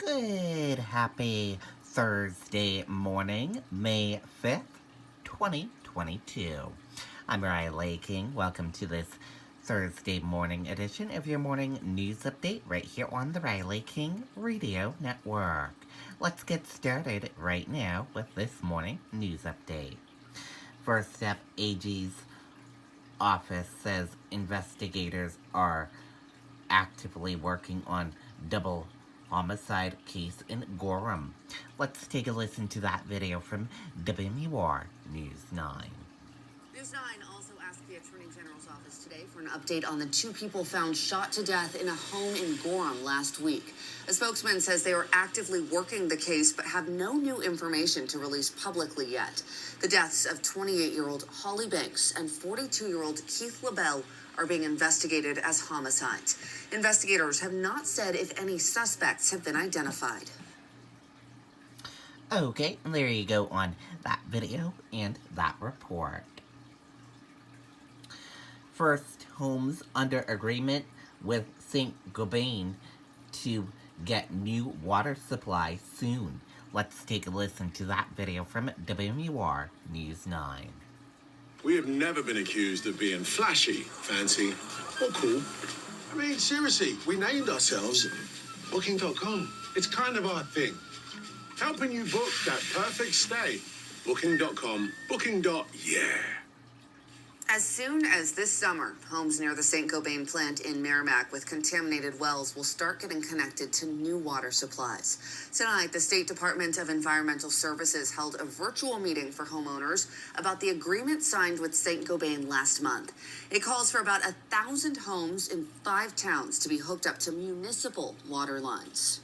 Good, happy Thursday morning, May 5th, 2022. I'm Riley King. Welcome to this Thursday morning edition of your morning news update right here on the Riley King Radio Network. Let's get started right now with this morning news update. First up, AG's office says investigators are actively working on double homicide case in Gorham. Let's take a listen to that video from WMUR News 9. News 9 also asked the Attorney General's office today for an update on the two people found shot to death in a home in Gorham last week. A spokesman says they are actively working the case but have no new information to release publicly yet. The deaths of 28-year-old Holly Banks and 42-year-old Keith LaBelle are being investigated as homicides. Investigators have not said if any suspects have been identified. Okay, there you go on that video and that report. First, homes under agreement with Saint-Gobain to get new water supply soon. Let's take a listen to that video from WMUR News 9. We have never been accused of being flashy, fancy, or cool. I mean, seriously, we named ourselves Booking.com. It's kind of our thing. Helping you book that perfect stay. Booking.com. Booking.yeah. As soon as this summer, homes near the Saint-Gobain plant in Merrimack with contaminated wells will start getting connected to new water supplies. Tonight, the State Department of Environmental Services held a virtual meeting for homeowners about the agreement signed with Saint-Gobain last month. It calls for about 1,000 homes in 5 towns to be hooked up to municipal water lines.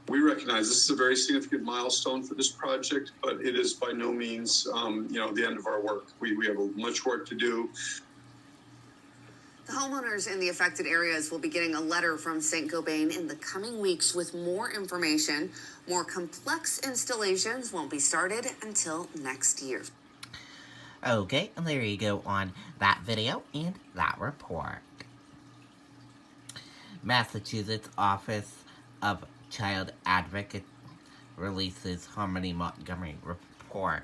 We recognize this is a very significant milestone for this project, but it is by no means, the end of our work. We have much work to do. The homeowners in the affected areas will be getting a letter from Saint-Gobain in the coming weeks with more information. More complex installations won't be started until next year. Okay, and there you go on that video and that report. Massachusetts Office of Child Advocate releases Harmony Montgomery report.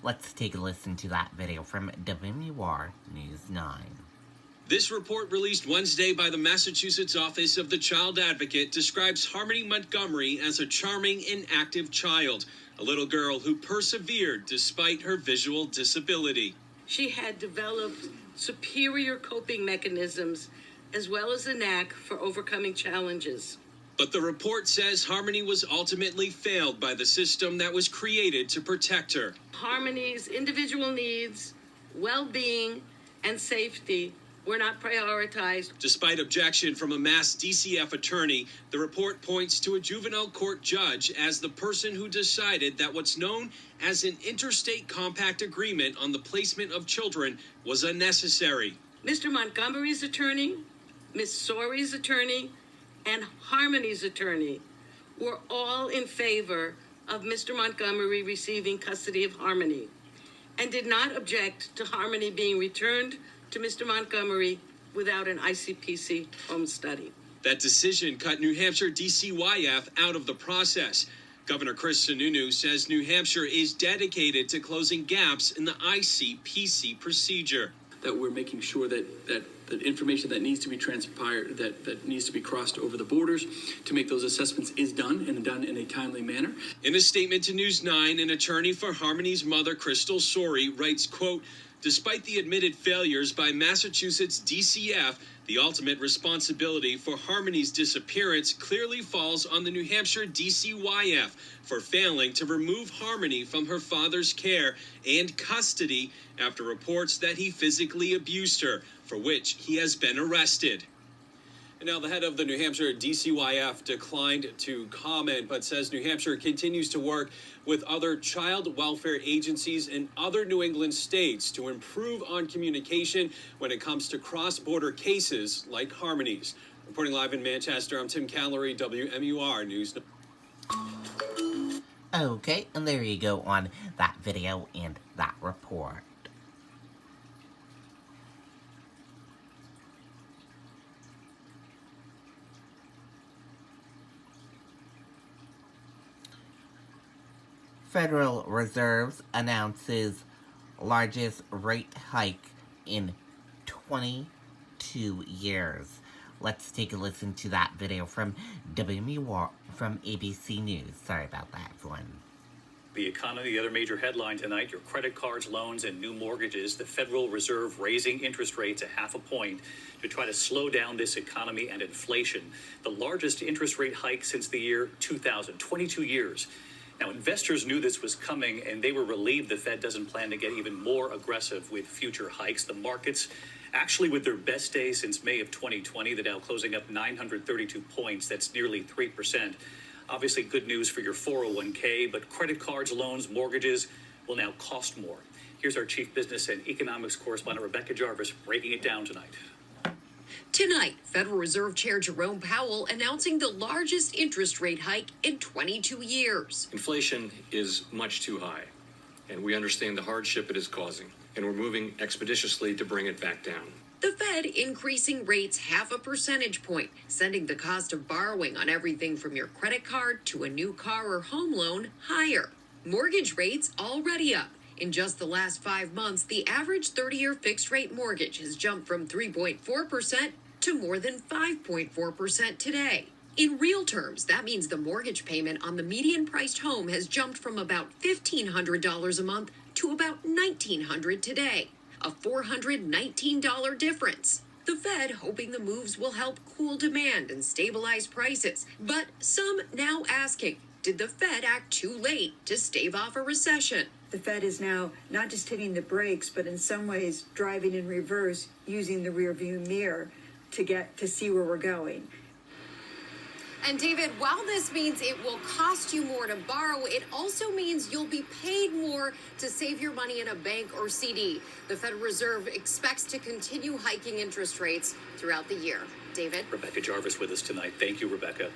Let's take a listen to that video from WMUR News 9. This report, released Wednesday by the Massachusetts Office of the Child Advocate, describes Harmony Montgomery as a charming and active child, a little girl who persevered despite her visual disability. She had developed superior coping mechanisms as well as a knack for overcoming challenges. But the report says Harmony was ultimately failed by the system that was created to protect her. Harmony's individual needs, well-being, and safety were not prioritized. Despite objection from a Mass DCF attorney, the report points to a juvenile court judge as the person who decided that what's known as an interstate compact agreement on the placement of children was unnecessary. Mr. Montgomery's attorney, Ms. Sori's attorney, and Harmony's attorney were all in favor of Mr. Montgomery receiving custody of Harmony and did not object to Harmony being returned to Mr. Montgomery without an ICPC home study. That decision cut New Hampshire DCYF out of the process. Governor Chris Sununu says New Hampshire is dedicated to closing gaps in the ICPC procedure. That we're making sure that the information that needs to be transpired, that needs to be crossed over the borders to make those assessments is done and done in a timely manner. In a statement to News 9, an attorney for Harmony's mother, Crystal Sori, writes, quote, "Despite the admitted failures by Massachusetts DCF, the ultimate responsibility for Harmony's disappearance clearly falls on the New Hampshire DCYF for failing to remove Harmony from her father's care and custody after reports that he physically abused her, for which he has been arrested." And now the head of the New Hampshire DCYF declined to comment, but says New Hampshire continues to work with other child welfare agencies in other New England states to improve on communication when it comes to cross-border cases like Harmony's. Reporting live in Manchester, I'm Tim Callery, WMUR News. Okay, and there you go on that video and that report. Federal Reserve announces largest rate hike in 22 years. Let's take a listen to that video from from ABC News. Sorry about that, everyone. The economy, the other major headline tonight, your credit cards, loans, and new mortgages. The Federal Reserve raising interest rates 0.5 point to try to slow down this economy and inflation. The largest interest rate hike since the year 2000, 22 years. Now, investors knew this was coming, and they were relieved the Fed doesn't plan to get even more aggressive with future hikes. The markets actually with their best day since May of 2020, the Dow closing up 932 points. That's nearly 3%. Obviously good news for your 401k, but credit cards, loans, mortgages will now cost more. Here's our chief business and economics correspondent, Rebecca Jarvis, breaking it down tonight. Tonight, Federal Reserve Chair Jerome Powell announcing the largest interest rate hike in 22 years. Inflation is much too high, and we understand the hardship it is causing, and we're moving expeditiously to bring it back down. The Fed increasing rates 0.5 percentage point, sending the cost of borrowing on everything from your credit card to a new car or home loan higher. Mortgage rates already up. In just the last 5 months, the average 30-year fixed-rate mortgage has jumped from 3.4% to more than 5.4% today. In real terms, that means the mortgage payment on the median-priced home has jumped from about $1,500 a month to about $1,900 today. A $419 difference. The Fed hoping the moves will help cool demand and stabilize prices. But some now asking, did the Fed act too late to stave off a recession? The Fed is now not just hitting the brakes, but in some ways driving in reverse, using the rearview mirror to see where we're going. And David, while this means it will cost you more to borrow, it also means you'll be paid more to save your money in a bank or CD. The Federal Reserve expects to continue hiking interest rates throughout the year. David? Rebecca Jarvis with us tonight. Thank you, Rebecca.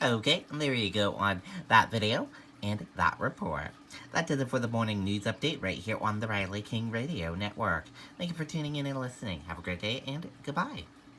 Okay, there you go on that video and that report. That does it for the morning news update right here on the Riley King Radio Network. Thank you for tuning in and listening. Have a great day and goodbye.